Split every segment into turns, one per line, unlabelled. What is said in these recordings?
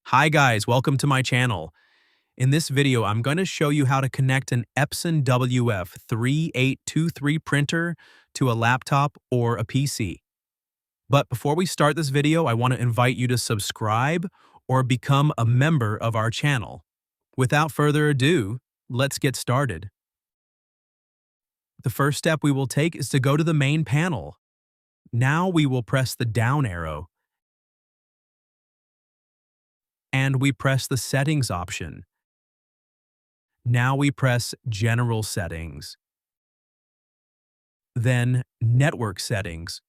Hi guys, welcome to my channel. In this video, I'm going to show you how to connect an Epson WF-3823 printer to a laptop or a PC. But before we start this video, I want to invite you to subscribe or become a member of our channel. Without further ado, let's get started. The first step we will take is to go to the main panel. Now we will press the down arrow, and we press the settings option. Now we press General Settings, then Network Settings,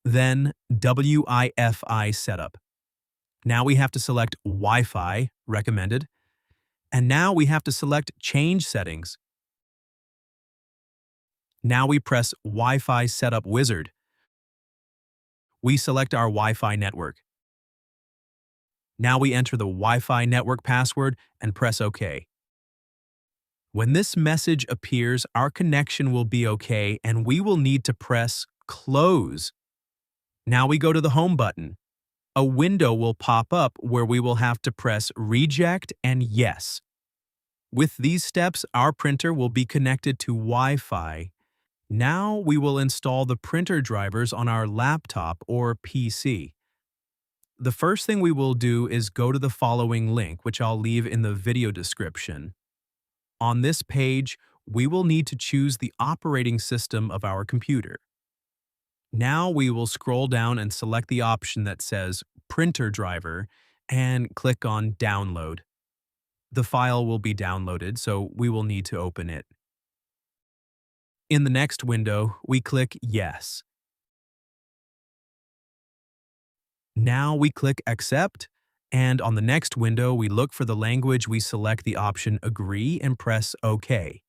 then Wi-Fi Setup. Now we have to select Wi-Fi, recommended, and now we have to select Change Settings. Now we press Wi-Fi Setup Wizard. We select our Wi-Fi network. Now we enter the Wi-Fi network password and press OK. When this message appears, our connection will be okay and we will need to press Close. Now we go to the Home button. A window will pop up where we will have to press Reject and Yes. With these steps, our printer will be connected to Wi-Fi. Now we will install the printer drivers on our laptop or PC. The first thing we will do is go to the following link, which I'll leave in the video description. On this page, we will need to choose the operating system of our computer. Now we will scroll down and select the option that says Printer Driver and click on Download. The file will be downloaded, so we will need to open it. In the next window, we click Yes. Now we click Accept, and on the next window, we look for the language. We select the option Agree and press OK.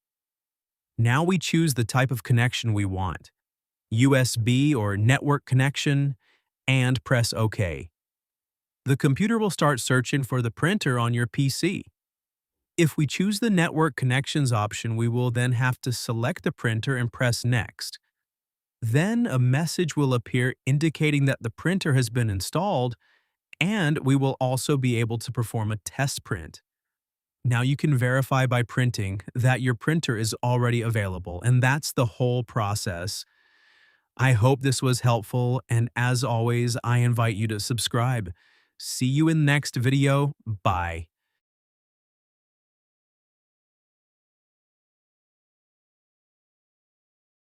Now we choose the type of connection we want, USB or network connection, and press OK. The computer will start searching for the printer on your PC. If we choose the network connections option, we will then have to select the printer and press Next. Then a message will appear indicating that the printer has been installed, and we will also be able to perform a test print. Now you can verify by printing that your printer is already available, and that's the whole process. I hope this was helpful, and as always, I invite you to subscribe. See you in the next video. Bye.